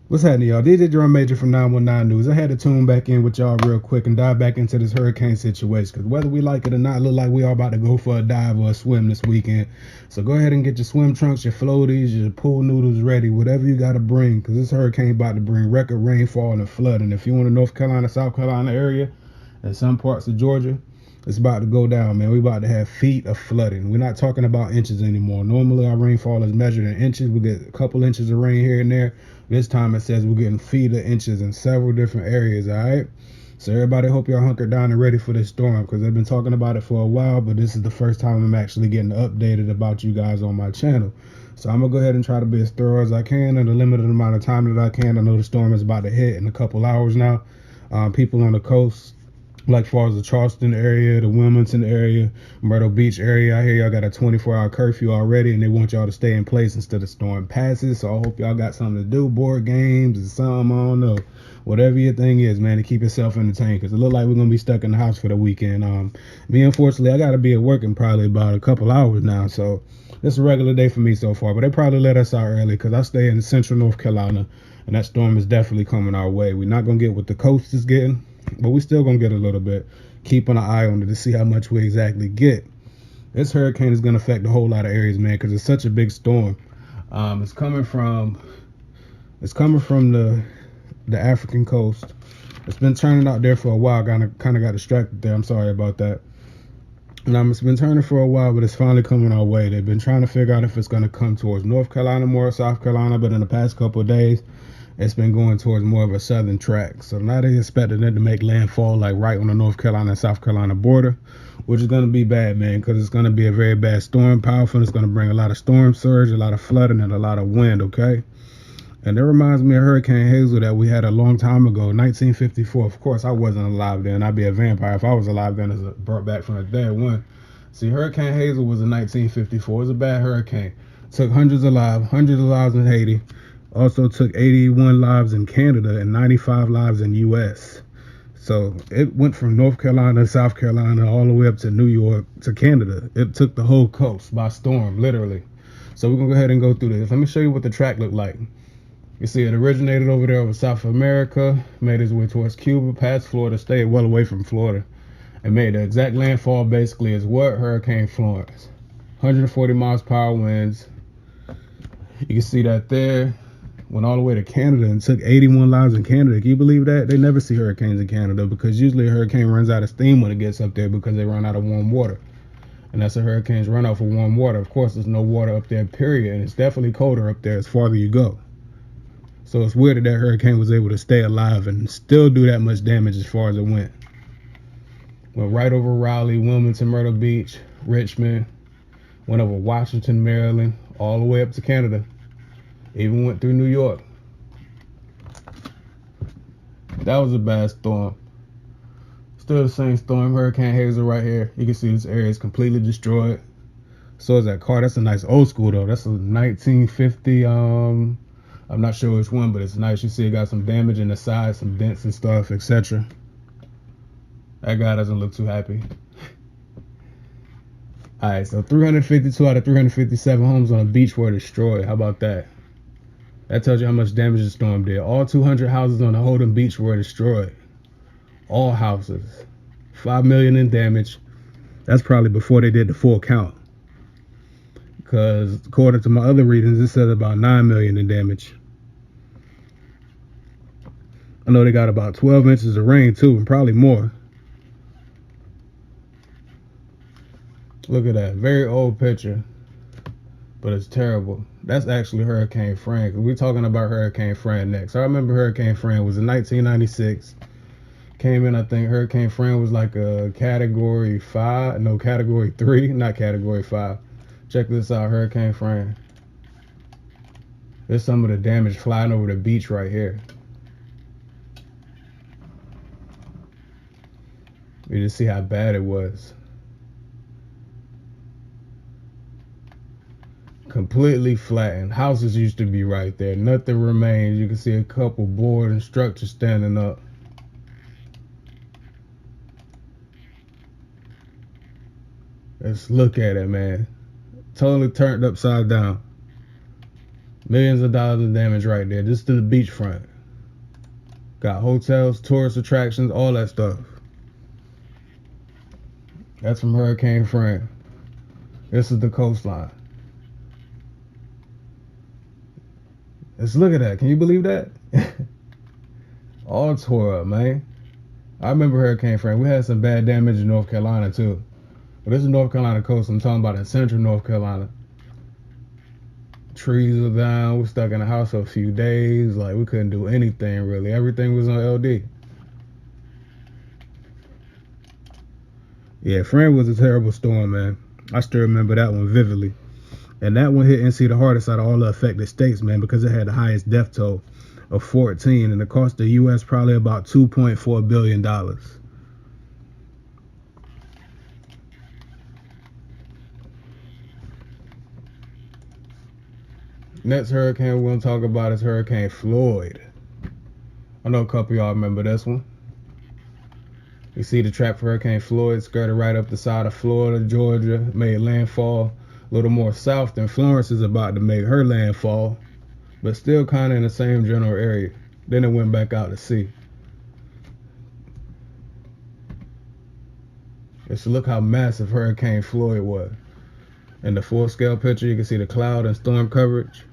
What's happening, y'all? DJ Drum Major from 919 News. I had to tune back in with y'all real quick and dive back into this hurricane situation because whether we like it or not, it look like we all about to go for a dive or a swim this weekend. So go ahead and get your swim trunks, your floaties, your pool noodles ready, whatever you got to bring because this hurricane about to bring record rainfall and flooding. If you're in the North Carolina, South Carolina area and some parts of Georgia, it's about to go down, man. We about to have feet of flooding. We're not talking about inches anymore. Normally, our rainfall is measured in inches. We get a couple inches of rain here and there. This time, it says we're getting feet of inches in several different areas, all right? So everybody, hope y'all hunkered down and ready for this storm because they've been talking about it for a while, but this is the first time I'm actually getting updated about you guys on my channel. So I'm going to go ahead and try to be as thorough as I can in the limited amount of time that I can. I know the storm is about to hit in a couple hours now. People on the coast, like far as the Charleston area, the Wilmington area, Myrtle Beach area. I hear y'all got a 24-hour curfew already, and they want y'all to stay in place instead of storm passes. So I hope y'all got something to do, board games or something. I don't know, whatever your thing is, man, to keep yourself entertained. Because it look like we're gonna be stuck in the house for the weekend. Me, unfortunately, I gotta be at work in probably about a couple hours now. So it's a regular day for me so far. But they probably let us out early because I stay in central North Carolina, and that storm is definitely coming our way. We're not gonna get what the coast is getting, but we still gonna get a little bit. Keeping an eye on it to see how much we exactly get. This hurricane is gonna affect a whole lot of areas, man, because it's such a big storm. It's coming from the African coast. It's been turning out there for a while. Kind of got distracted there. I'm sorry about that. And it's been turning for a while, but it's finally coming our way. They've been trying to figure out if it's going to come towards North Carolina more, South Carolina, but in the past couple of days, it's been going towards more of a southern track. So now they expecting it to make landfall like right on the North Carolina and South Carolina border, which is going to be bad, man, because it's going to be a very bad storm, powerful. It's going to bring a lot of storm surge, a lot of flooding, and a lot of wind, okay? And it reminds me of Hurricane Hazel that we had a long time ago, 1954. Of course, I wasn't alive then. I'd be a vampire if I was alive then, as brought back from the dead one. See, Hurricane Hazel was in 1954. It was a bad hurricane. Took hundreds of lives in Haiti. Also took 81 lives in Canada and 95 lives in U.S. So it went from North Carolina, South Carolina, all the way up to New York to Canada. It took the whole coast by storm, literally. So we're going to go ahead and go through this. Let me show you what the track looked like. You see, it originated over there over South America, made its way towards Cuba, past Florida, stayed well away from Florida, and made the exact landfall basically as what? Hurricane Florence. 140 miles per hour winds. You can see that there. Went all the way to Canada and took 81 lives in Canada. Can you believe that? They never see hurricanes in Canada because usually a hurricane runs out of steam when it gets up there because they run out of warm water. And that's a hurricane's run out for warm water. Of course, there's no water up there, period. And it's definitely colder up there as farther you go. So it's weird that that hurricane was able to stay alive and still do that much damage as far as it went. Went right over Raleigh, Wilmington, Myrtle Beach, Richmond. Went over Washington, Maryland, all the way up to Canada. Even went through New York. That was a bad storm. Still the same storm, Hurricane Hazel right here. You can see this area is completely destroyed. So is that car. That's a nice old school though. That's a 1950, I'm not sure which one, but it's nice. You see it got some damage in the side, some dents and stuff, etc. That guy doesn't look too happy. Alright, so 352 out of 357 homes on the beach were destroyed. How about that? That tells you how much damage the storm did. All 200 houses on the Holden Beach were destroyed. All houses. 5 million in damage. That's probably before they did the full count. Because according to my other readings, it said about 9 million in damage. I know they got about 12 inches of rain too, and probably more. Look at that. Very old picture. But it's terrible. That's actually Hurricane Fran. We're talking about Hurricane Fran next. I remember Hurricane Fran was in 1996. Came in, I think Hurricane Fran was like a category 5. No, category 3, not category 5. Check this out, Hurricane Fran. There's some of the damage flying over the beach right here. You just see how bad it was. Completely flattened. Houses used to be right there. Nothing remains. You can see a couple board and structures standing up. Let's look at it, man. Totally turned upside down. Millions of dollars of damage right there, just to the beachfront. Got hotels, tourist attractions, all that stuff. That's from Hurricane Fran. This is the coastline. Let's look at that. Can you believe that? All tore up, man. I remember Hurricane Fran. We had some bad damage in North Carolina too. But this is North Carolina coast. I'm talking about in central North Carolina. Trees were down. We stuck in the house for a few days. Like, we couldn't do anything really. Everything was on LD. Yeah, Fran was a terrible storm, man. I still remember that one vividly. And that one hit NC the hardest out of all the affected states, man, because it had the highest death toll of 14, and it cost the U.S. probably about $2.4 billion. Next hurricane we're going to talk about is Hurricane Floyd. I know a couple of y'all remember this one. You see the track for Hurricane Floyd skirted right up the side of Florida, Georgia, made landfall a little more south than Florence is about to make her landfall, but still kind of in the same general area. Then it went back out to sea. Just look how massive Hurricane Floyd was. In the full scale picture, you can see the cloud and storm coverage.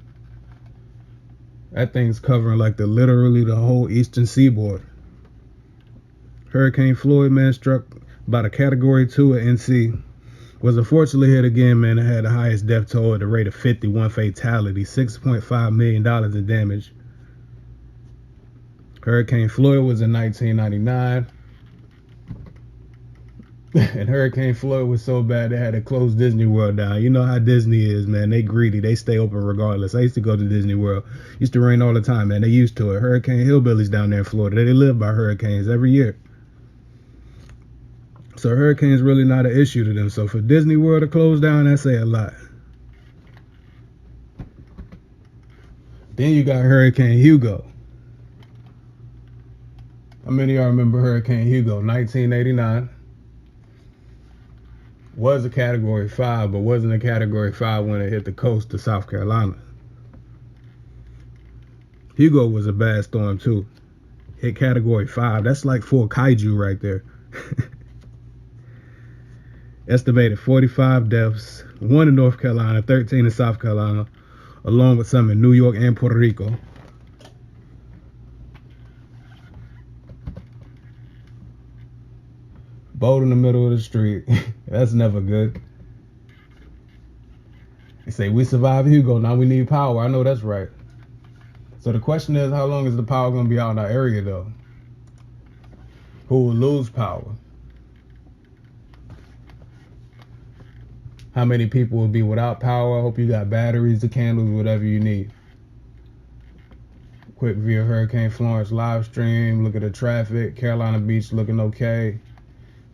That thing's covering like literally the whole eastern seaboard. Hurricane Floyd, man, struck about a Category 2 at NC. Was unfortunately hit again, man. It had the highest death toll at the rate of 51 fatalities, $6.5 million in damage. Hurricane Floyd was in 1999. And Hurricane Floyd was so bad they had to close Disney World down. You know how Disney is, man. They greedy. They stay open regardless. I used to go to Disney World. Used to rain all the time, man. They used to it. Hurricane hillbillies down there in Florida. They live by hurricanes every year. So hurricanes really not an issue to them. So for Disney World to close down, that say a lot. Then you got Hurricane Hugo. How many of y'all remember Hurricane Hugo? 1989. Was a Category 5, but wasn't a Category 5 when it hit the coast of South Carolina. Hugo was a bad storm too. Hit Category 5. That's like full kaiju right there. Estimated 45 deaths, 1 in North Carolina, 13 in South Carolina, along with some in New York and Puerto Rico. Boat in the middle of the street. That's never good. They say, we survived Hugo, now we need power. I know that's right. So the question is, how long is the power going to be out in our area, though? Who will lose power? How many people will be without power? I hope you got batteries, the candles, whatever you need. Quick view of Hurricane Florence live stream. Look at the traffic. Carolina Beach looking okay.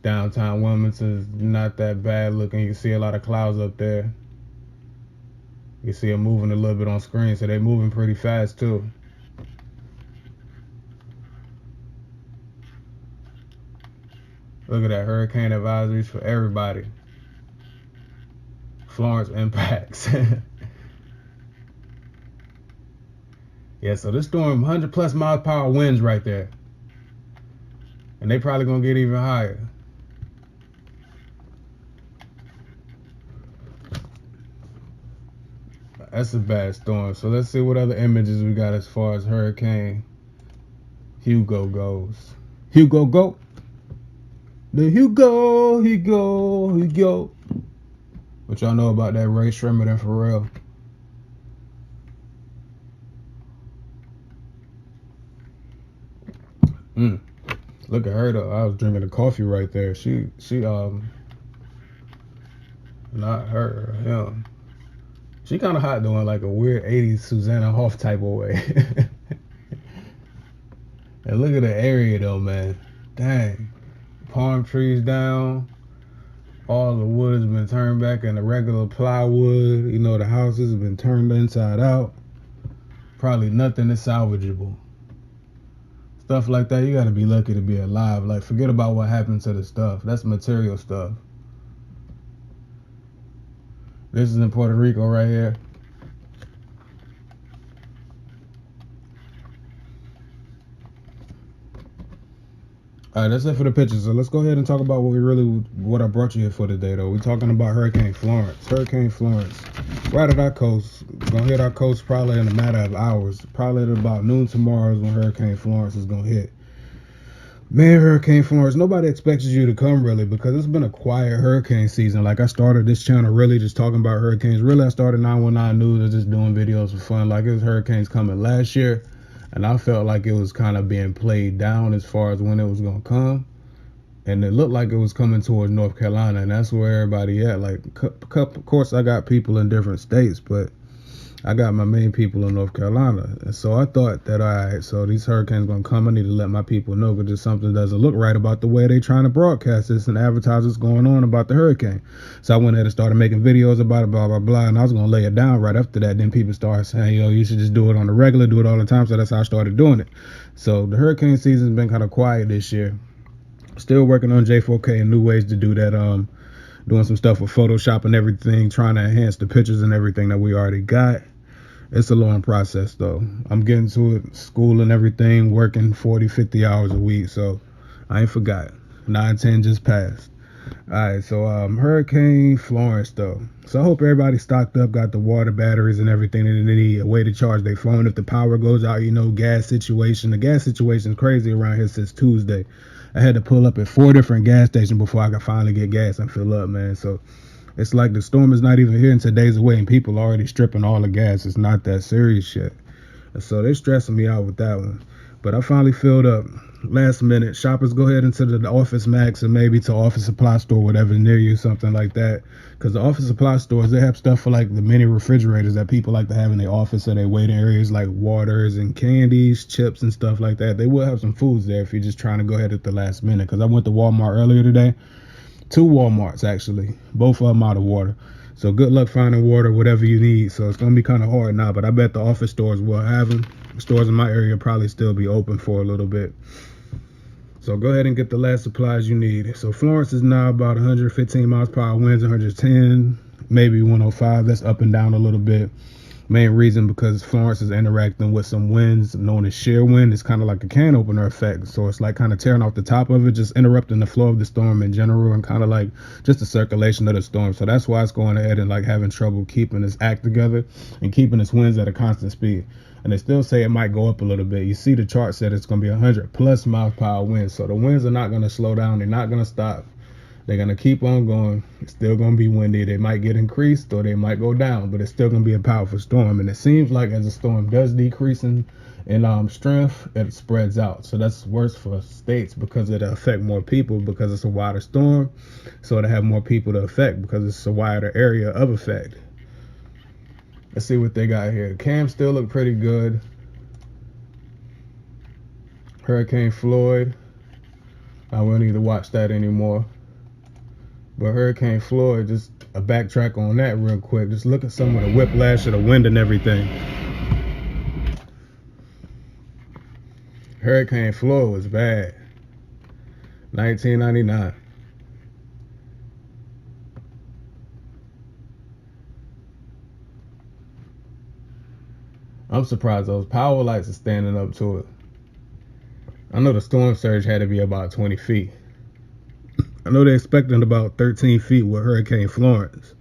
Downtown Wilmington's not that bad looking. You can see a lot of clouds up there. You can see them moving a little bit on screen, so they're moving pretty fast too. Look at that, hurricane advisories for everybody. Florence impacts. Yeah, so this storm, 100 plus mile per hour winds right there. And they probably gonna get even higher. That's a bad storm. So let's see what other images we got as far as Hurricane Hugo goes. Hugo go. The Hugo. What y'all know about that Ray Shrimmer and Pharrell? Look at her though. I was drinking the coffee right there. She not her, him. She kind of hot doing like a weird 80s Susanna Hoff type of way. And look at the area though, man. Dang. Palm trees down. All the wood has been turned back into regular plywood. You know, the houses have been turned inside out. Probably nothing is salvageable. Stuff like that, you gotta be lucky to be alive. Like, forget about what happened to the stuff. That's material stuff. This is in Puerto Rico right here. All right, that's it for the pictures. So let's go ahead and talk about what I brought you here for today, though. We're talking about Hurricane Florence. Hurricane Florence, right at our coast. Gonna hit our coast probably in a matter of hours. Probably at about noon tomorrow is when Hurricane Florence is gonna hit. Man, Hurricane Florence, nobody expects you to come really because it's been a quiet hurricane season. Like I started this channel really just talking about hurricanes. Really, I started 919 News and just doing videos for fun. Like it was hurricanes coming last year, and I felt like it was kind of being played down as far as when it was gonna come. And it looked like it was coming towards North Carolina, and that's where everybody at. Like, of course, I got people in different states, but I got my main people in North Carolina. And so I thought that, all right, so these hurricanes going to come. I need to let my people know because just something doesn't look right about the way they trying to broadcast this and advertise what's going on about the hurricane. So I went ahead and started making videos about it, blah, blah, blah. And I was going to lay it down right after that. Then people started saying, yo, you should just do it on the regular, do it all the time. So that's how I started doing it. So the hurricane season's been kind of quiet this year. Still working on J4K and new ways to do that. Doing some stuff with Photoshop and everything, trying to enhance the pictures and everything that we already got. It's a long process though. I'm getting to it, school and everything, working 40, 50 hours a week. So I ain't forgot. 9-10 just passed. All right, so Hurricane Florence though. So I hope everybody stocked up, got the water, batteries, and everything that they need, a way to charge their phone if the power goes out. You know, gas situation. The gas situation is crazy around here since Tuesday. I had to pull up at 4 different gas stations before I could finally get gas and fill up, man. So it's like the storm is not even here until days away, and people already stripping all the gas. It's not that serious yet. And so they're stressing me out with that one. But I finally filled up last minute. Shoppers, go ahead into the Office Max or maybe to Office Supply Store, whatever near you, something like that. Because the Office Supply Stores, they have stuff for like the mini refrigerators that people like to have in their office or their waiting areas, like waters and candies, chips and stuff like that. They will have some foods there if you're just trying to go ahead at the last minute. Because I went to Walmart earlier today. 2 Walmarts actually, both of them out of water. So good luck finding water, whatever you need. So it's gonna be kind of hard now, but I bet the office stores will have them. Stores in my area will probably still be open for a little bit. So go ahead and get the last supplies you need. So Florence is now about 115 miles per hour winds, 110, maybe 105. That's up and down a little bit. Main reason because Florence is interacting with some winds known as shear wind. It's kind of like a can opener effect. So it's like kind of tearing off the top of it, just interrupting the flow of the storm in general and kind of like just the circulation of the storm. So that's why it's going ahead and like having trouble keeping its act together and keeping its winds at a constant speed. And they still say it might go up a little bit. You see the chart said it's going to be 100 plus miles per hour winds. So the winds are not going to slow down. They're not going to stop. They're going to keep on going. It's still going to be windy. They might get increased or they might go down, but it's still going to be a powerful storm. And it seems like as the storm does decrease in strength, it spreads out. So that's worse for states because it'll affect more people because it's a wider storm. So it'll have more people to affect because it's a wider area of effect. Let's see what they got here. The cams still look pretty good. Hurricane Floyd. I won't need to watch that anymore. But Hurricane Floyd, just a backtrack on that real quick. Just look at some of the whiplash of the wind and everything. Hurricane Floyd was bad. 1999. I'm surprised those power lights are standing up to it. I know the storm surge had to be about 20 feet. I know they're expecting about 13 feet with Hurricane Florence.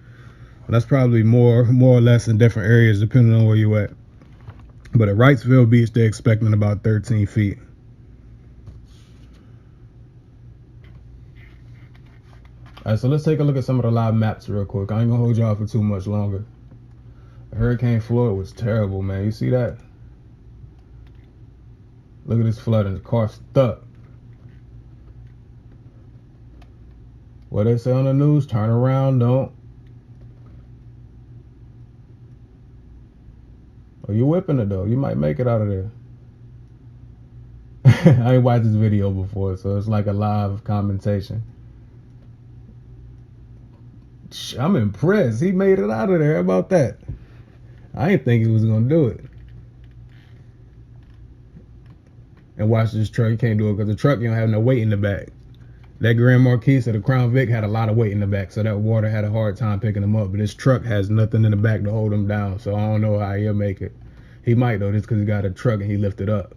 That's probably more or less in different areas depending on where you're at. But at Wrightsville Beach, they're expecting about 13 feet. All right, so let's take a look at some of the live maps real quick. I ain't gonna hold y'all for too much longer. Hurricane Floyd was terrible, man. You see that? Look at this flooding. The car stuck. What they say on the news, turn around, don't. Oh, you whipping it though. You might make it out of there. I ain't watched this video before, so it's like a live commentation. I'm impressed. He made it out of there. How about that? I didn't think he was gonna do it. And watch this truck. You can't do it because the truck, you don't have no weight in the back. That Grand Marquis of the Crown Vic had a lot of weight in the back, so that water had a hard time picking him up. But this truck has nothing in the back to hold him down, so I don't know how he'll make it. He might though, just because he got a truck and he lifted up.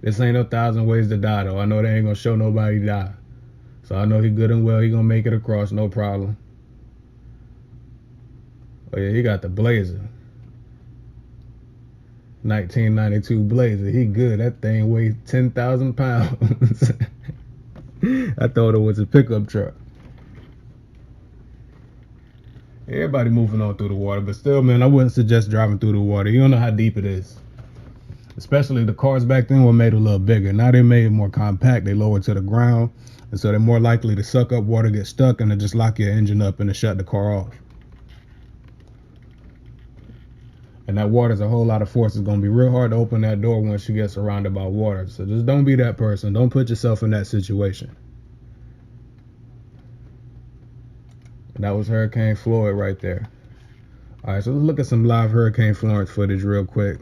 This ain't 1,000 ways to die, though. I know they ain't gonna show nobody die. So I know he good and well. He gonna make it across, no problem. Oh yeah, he got the Blazer. 1992 Blazer. He good. That thing weighs 10,000 pounds. I thought it was a pickup truck. Everybody moving on through the water, but still, man, I wouldn't suggest driving through the water. You don't know how deep it is. Especially the cars back then were made a little bigger. Now they made it more compact. They lower to the ground, and so they're more likely to suck up water, get stuck, and to just lock your engine up and to shut the car off. And that water's a whole lot of force. It's going to be real hard to open that door once you get surrounded by water. So just don't be that person. Don't put yourself in that situation. And that was Hurricane Floyd right there. All right, so let's look at some live Hurricane Florence footage real quick.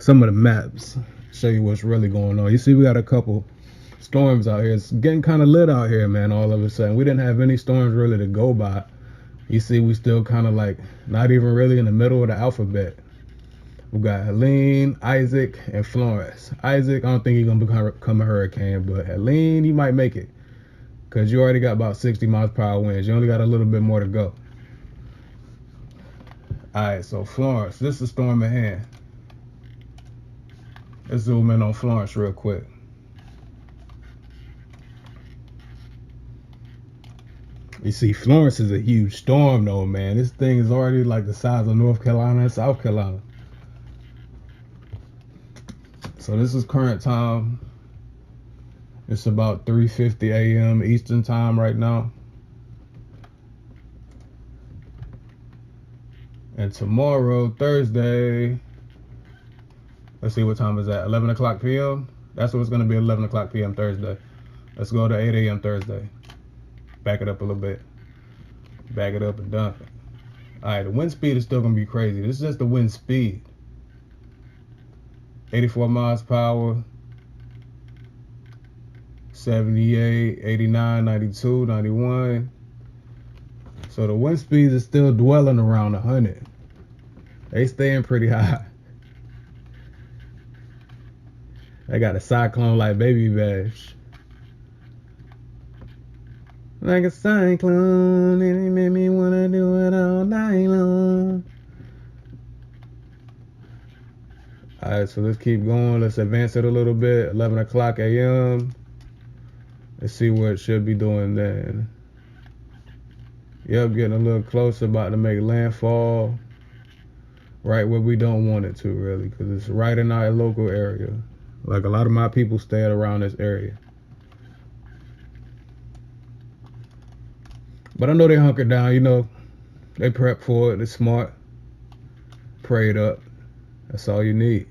Some of the maps. Show you what's really going on. You see we got a couple storms out here. It's getting kind of lit out here, man, all of a sudden. We didn't have any storms really to go by. You see we still kind of like not even really in the middle of the alphabet. We got Helene, Isaac, and Florence. Isaac, I don't think he's going to become a hurricane, but Helene, he might make it. Because you already got about 60 miles per hour winds. You only got a little bit more to go. Alright, so Florence. This is a storm at hand. Let's zoom in on Florence real quick. You see, Florence is a huge storm, though, man. This thing is already like the size of North Carolina and South Carolina. So this is current time. It's about 3:50 a.m. Eastern time right now. And tomorrow, Thursday, let's see what time is that, 11 o'clock p.m.? That's what it's going to be, 11 o'clock p.m. Thursday. Let's go to 8 a.m. Thursday. Back it up a little bit. Back it up and dump it. Alright, the wind speed is still going to be crazy. This is just the wind speed. 84 miles per hour. 78, 89, 92, 91. So the wind speeds is still dwelling around 100. They staying pretty high. They got a cyclone like Baby Bash. Like a cyclone, and it made me wanna do it all night long. Alright, so let's keep going. Let's advance it a little bit. 11 o'clock a.m. Let's see what it should be doing then. Yep, getting a little closer, about to make landfall. Right where we don't want it to, really, because it's right in our local area. Like, a lot of my people stay around this area. But I know they hunkered down, you know. They prep for it. They're smart. Prayed up. That's all you need.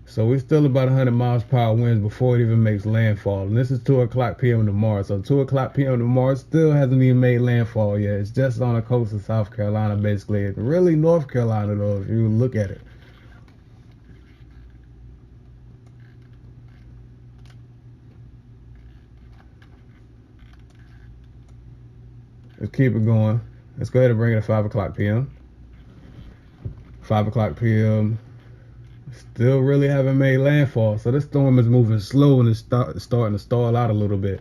So we're still about 100 miles per hour winds before it even makes landfall. And this is 2 o'clock p.m. tomorrow. So 2 o'clock p.m. tomorrow still hasn't even made landfall yet. It's just on the coast of South Carolina, basically. Really North Carolina, though, if you look at it. Let's keep it going. Let's go ahead and bring it to 5 o'clock p.m. 5 o'clock p.m. Still really haven't made landfall. So this storm is moving slow and it's starting to stall out a little bit.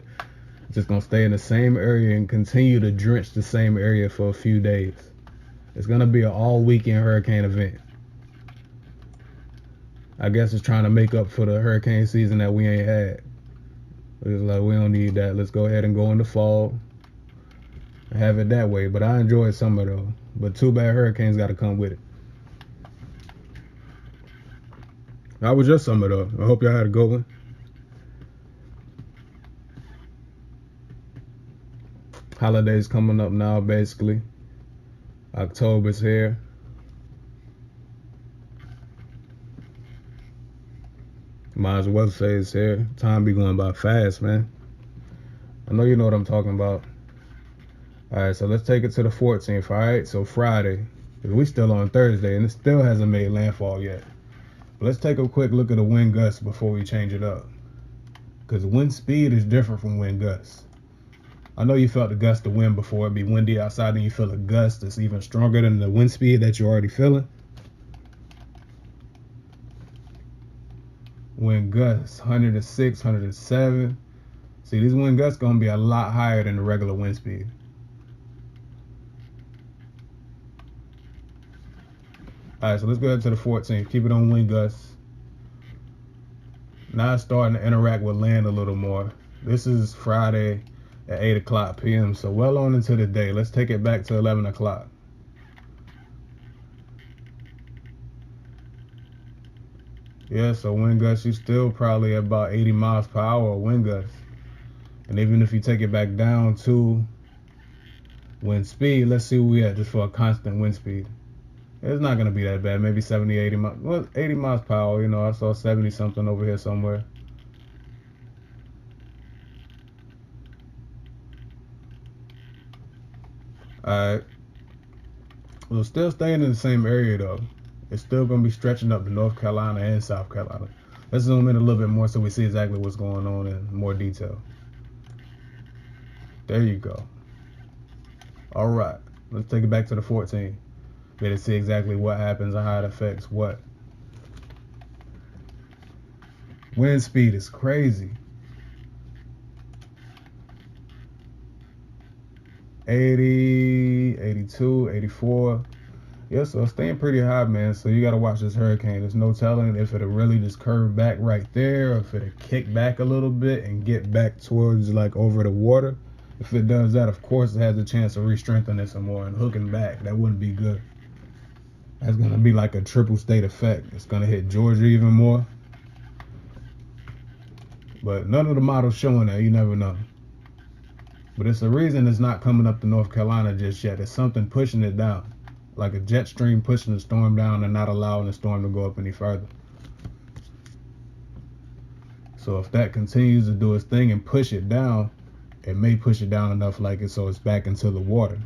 It's just going to stay in the same area and continue to drench the same area for a few days. It's going to be an all weekend hurricane event. I guess it's trying to make up for the hurricane season that we ain't had. It's like, we don't need that. Let's go ahead and go into fall. Have it that way. But I enjoy summer though. But too bad hurricanes got to come with it. How was your summer though? I hope y'all had a good one. Holidays coming up now, basically. October's here. Might as well say it's here. Time be going by fast, man. I know you know what I'm talking about. Alright, so let's take it to the 14th, alright? So Friday. Because we still on Thursday and it still hasn't made landfall yet. But let's take a quick look at the wind gusts before we change it up. Because wind speed is different from wind gusts. I know you felt the gust of wind before. It'd be windy outside and you feel a gust that's even stronger than the wind speed that you're already feeling. Wind gusts 106, 107. See, these wind gusts gonna be a lot higher than the regular wind speed. All right, so let's go ahead to the 14th. Keep it on wind gusts. Now it's starting to interact with land a little more. This is Friday at 8 o'clock p.m. So well on into the day. Let's take it back to 11 o'clock. Yeah, so wind gusts, you still probably about 80 miles per hour wind gusts. And even if you take it back down to wind speed, let's see where we at just for a constant wind speed. It's not going to be that bad, maybe 70, 80 miles, well, 80 miles per hour, you know, I saw 70 something over here somewhere. Alright, well, still staying in the same area though. It's still going to be stretching up to North Carolina and South Carolina. Let's zoom in a little bit more so we see exactly what's going on in more detail. There you go. All right, let's take it back to the 14. Better see exactly what happens and how it affects what. Wind speed is crazy. 80, 82, 84. Yeah, so it's staying pretty high, man. So you got to watch this hurricane. There's no telling if it'll really just curve back right there, or if it'll kick back a little bit and get back towards like over the water. If it does that, of course, it has a chance of re-strengthening it some more and hooking back. That wouldn't be good. That's going to be like a triple state effect. It's going to hit Georgia even more. But none of the models showing that. You never know. But it's a reason it's not coming up to North Carolina just yet. It's something pushing it down. Like a jet stream pushing the storm down and not allowing the storm to go up any further. So if that continues to do its thing and push it down, it may push it down enough like it so it's back into the water.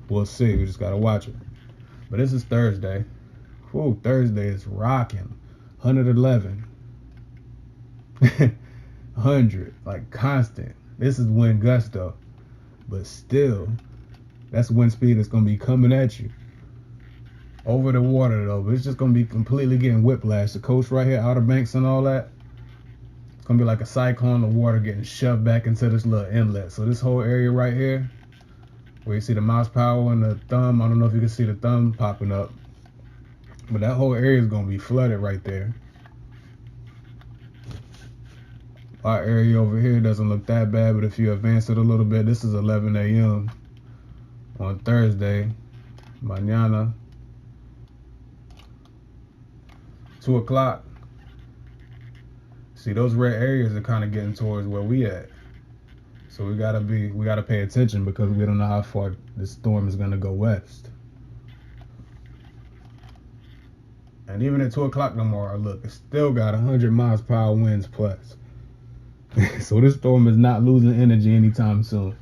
We'll see. We just got to watch it. But this is Thursday. Whew, Thursday is rocking. 111. 100. Like constant. This is wind gust though. But still, that's wind speed that's going to be coming at you. Over the water though. But it's just going to be completely getting whiplash. The coast right here, Outer Banks and all that. It's going to be like a cyclone of water getting shoved back into this little inlet. So this whole area right here, where you see the mouse power and the thumb, I don't know if you can see the thumb popping up, but that whole area is going to be flooded right there. Our area over here doesn't look that bad, but if you advance it a little bit, this is 11 a.m. on Thursday, mañana, 2 o'clock. See, those red areas are kind of getting towards where we at. So we gotta pay attention because we don't know how far the storm is gonna go west. And even at 2 o'clock tomorrow, look, it's still got 100 miles per hour winds plus. So this storm is not losing energy anytime soon.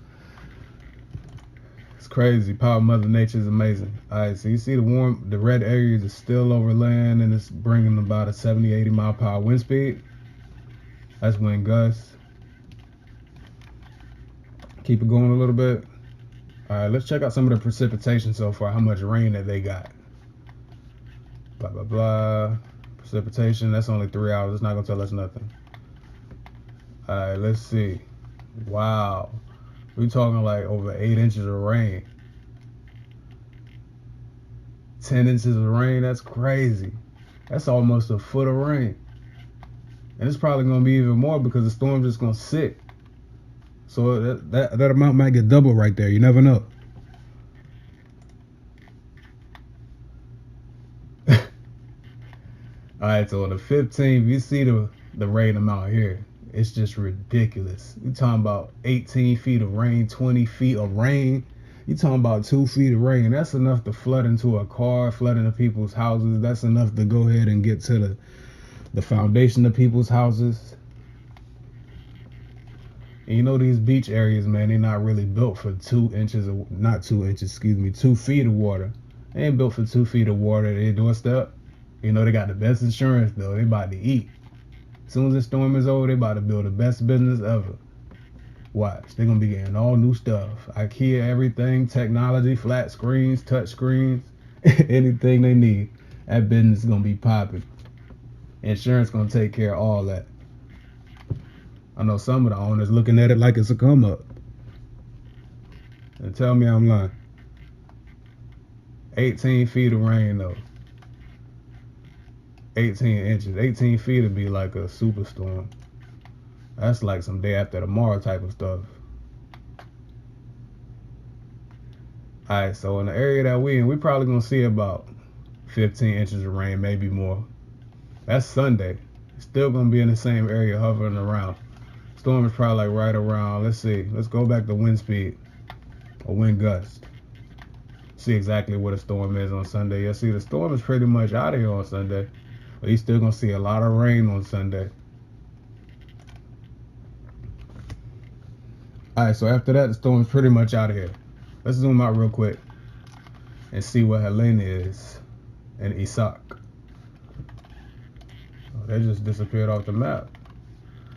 It's crazy. Power of Mother Nature is amazing. All right, so you see the red areas are still over land, and it's bringing about a 70, 80 mile per hour wind speed. That's wind gusts. Keep it going a little bit. All right, let's check out some of the precipitation so far, how much rain that they got. Blah, blah, blah. Precipitation, that's only 3 hours. It's not going to tell us nothing. All right, let's see. Wow. We're talking like over 8 inches of rain. 10 inches of rain, that's crazy. That's almost a foot of rain. And it's probably going to be even more because the storm's just going to sit. So that amount might get double right there. You never know. All right, so on the 15th, you see the rain amount here. It's just ridiculous. You're talking about 18 feet of rain, 20 feet of rain. You're talking about 2 feet of rain. That's enough to flood into a car, flood into people's houses. That's enough to go ahead and get to the foundation of people's houses. And you know these beach areas, man, they're not really built for 2 inches of, not 2 inches, excuse me, 2 feet of water. They ain't built for 2 feet of water at their doorstep. You know, they got the best insurance though. They about to eat. As soon as the storm is over, they about to build the best business ever. Watch, they're gonna be getting all new stuff. IKEA, everything, technology, flat screens, touch screens, anything they need. That business is gonna be popping. Insurance gonna take care of all that. I know some of the owners looking at it like it's a come up. And tell me I'm lying. 18 feet of rain though. 18 inches. 18 feet would be like a superstorm. That's like some day after tomorrow type of stuff. Alright, so in the area that we in, we probably gonna see about 15 inches of rain, maybe more. That's Sunday. It's still gonna be in the same area hovering around. Storm is probably like right around, let's see, let's go back to wind speed or wind gust. See exactly what a storm is on Sunday. You'll see the storm is pretty much out of here on Sunday, but you're still gonna see a lot of rain on Sunday. Alright, so after that, the storm is pretty much out of here. Let's zoom out real quick and see what Helene is and Isaac. Oh, they just disappeared off the map.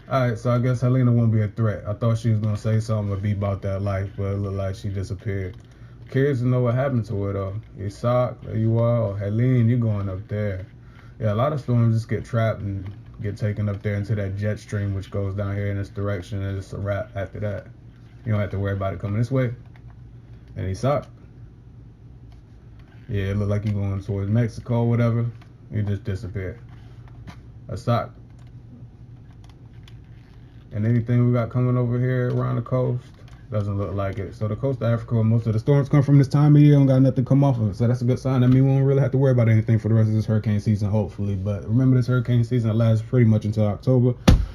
Alright, so I guess Helena won't be a threat. I thought she was gonna say something or be about that life, but it looked like she disappeared. Curious to know what happened to her though. Isaac, there you are. Or Helene, you going up there. Yeah, a lot of storms just get trapped and get taken up there into that jet stream, which goes down here in this direction, and it's a wrap after that. You don't have to worry about it coming this way. And Isaac, yeah, it looked like you're going towards Mexico or whatever. You just disappeared. Isaac. And anything we got coming over here around the coast, doesn't look like it. So the coast of Africa, where most of the storms come from this time of year, don't got nothing to come off of it. So that's a good sign. That means we won't really have to worry about anything for the rest of this hurricane season, hopefully. But remember, this hurricane season lasts pretty much until October.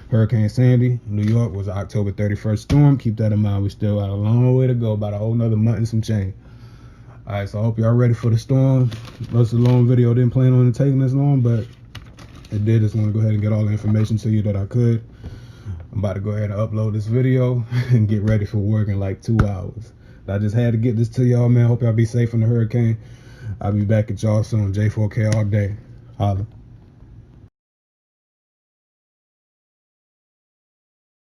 Hurricane Sandy, New York, was an October 31st storm. Keep that in mind. We still got a long way to go, about a whole nother month and some change. All right, so I hope y'all ready for the storm. That's a long video. Didn't plan on it taking this long, but it did. Just want to go ahead and get all the information to you that I could. I'm about to go ahead and upload this video and get ready for work in like 2 hours. I just had to get this to y'all, man. Hope y'all be safe in the hurricane. I'll be back at y'all soon. J4K all day. Holla.